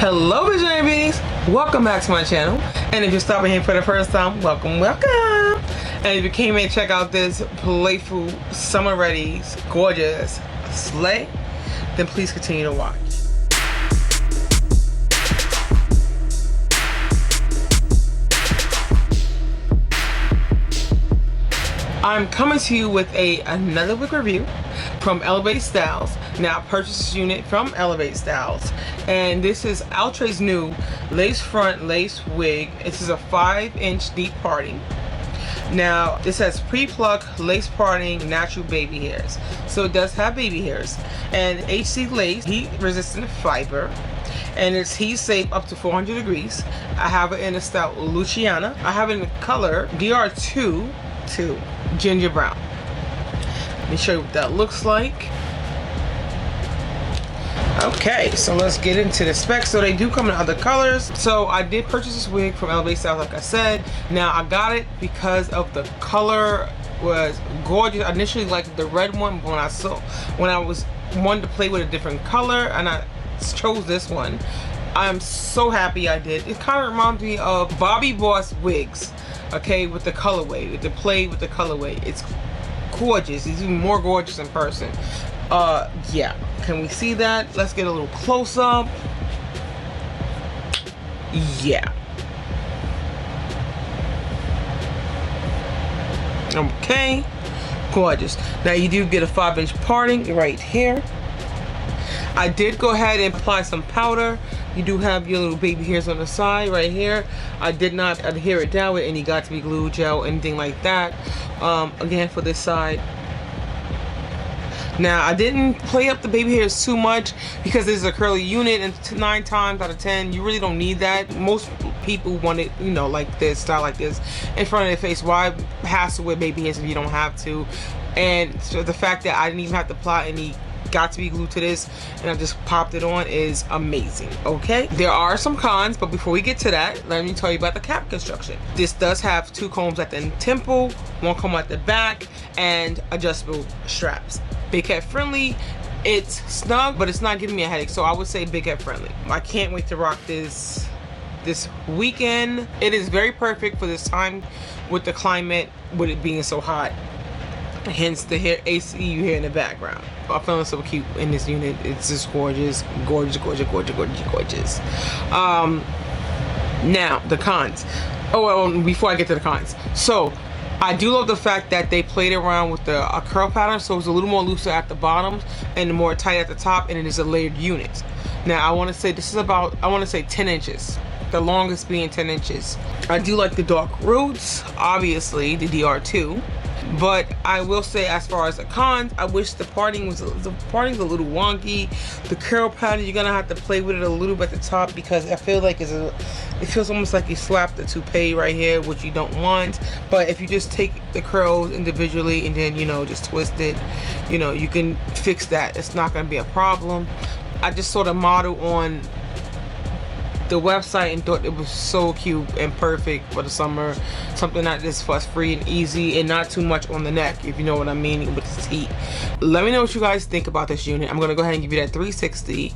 Hello Visionary Beauties, welcome back to my channel. And if you're stopping here for the first time, welcome. And if you came in to check out this playful, summer ready, gorgeous slay, then please continue to watch. I'm coming to you with another wig review from Elevatestyles. Now I purchased this unit from Elevatestyles, and this is Outre's new lace front lace wig. This is a 5-inch deep parting. Now this has pre-plucked lace parting natural baby hairs, so it does have baby hairs, and HC lace, heat resistant fiber, and it's heat safe up to 400 degrees. I have it in the style Luciana. I have it in the color DR2 to ginger brown. Let me show you what that looks like. Okay, so let's get into the specs. So they do come in other colors. So I did purchase this wig from Elevatestyles, like I said. Now I got it because of the color was gorgeous. I initially liked the red one, but when I wanted to play with a different color, and I chose this one. I'm so happy I did. It kind of reminds me of Bobbi Boss wigs, okay, with the colorway, with the play with the colorway. It's gorgeous. It's even more gorgeous in person. Yeah, can we see that? Let's get a little close up. Yeah. Okay, gorgeous. Now you do get a 5-inch parting right here. I did go ahead and apply some powder. You do have your little baby hairs on the side right here. I did not adhere it down with any got-to-be glue, gel, anything like that. Again, for this side. Now I didn't play up the baby hairs too much because this is a curly unit, and 9 times out of 10 you really don't need that. Most people want it, you know, like this, style like this in front of their face. Why hassle with baby hairs if you don't have to? And so the fact that I didn't even have to apply any got-to-be glue to this and I just popped it on is amazing. Okay, there are some cons, but before we get to that, let me tell you about the cap construction. This does have 2 combs at the temple, 1 comb at the back, and adjustable straps. Big head friendly. It's snug, but it's not giving me a headache, so I would say big head friendly. I can't wait to rock this weekend. It is very perfect for this time with the climate, with it being so hot. Hence the hair AC you hear in the background. I'm feeling so cute in this unit. It's just gorgeous, gorgeous, gorgeous, gorgeous, gorgeous, gorgeous. Now the cons. Oh well, before I get to the cons, so I do love the fact that they played around with the curl pattern, so it's a little more looser at the bottoms and more tight at the top, and it is a layered unit. Now I want to say this is about, I want to say 10 inches. The longest being 10 inches. I do like the dark roots, obviously the DR2. But I will say, as far as the cons, I wish the parting's a little wonky. The curl pattern, you're gonna have to play with it a little bit at the top, because I feel like it feels almost like you slapped the toupee right here, which you don't want. But if you just take the curls individually and then, you know, just twist it, you know, you can fix that. It's not gonna be a problem. I just saw the model on the website and thought it was so cute and perfect for the summer. Something that is fuss free and easy and not too much on the neck, if you know what I mean, with this heat. Let me know what you guys think about this unit. I'm gonna go ahead and give you that 360.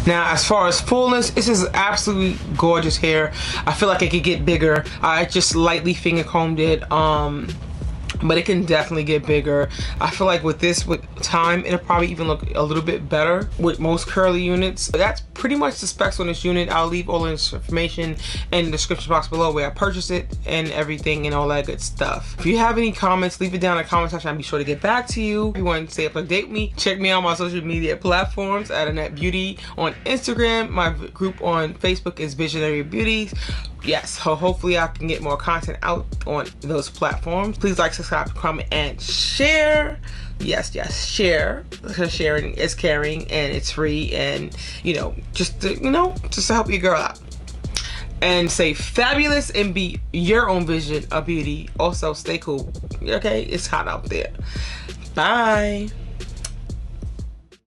Now, as far as fullness, this is absolutely gorgeous hair. I feel like it could get bigger. I just lightly finger combed it, but it can definitely get bigger. I feel like with this, with time, it'll probably even look a little bit better with most curly units. That's pretty much the specs on this unit. I'll leave all this information in the description box below where I purchased it and everything and all that good stuff. If you have any comments, leave it down in the comment section. I'll be sure to get back to you. If you want to stay up to date with me, check me out on my social media platforms at Annette Beauty on Instagram. My group on Facebook is Visionaries of Beauty. Yes, so hopefully I can get more content out on those platforms. Please like, subscribe, comment, and share. Yes, share, because sharing is caring and it's free, and just to help your girl out. And stay fabulous and be your own vision of beauty. Also stay cool. Okay, it's hot out there. Bye.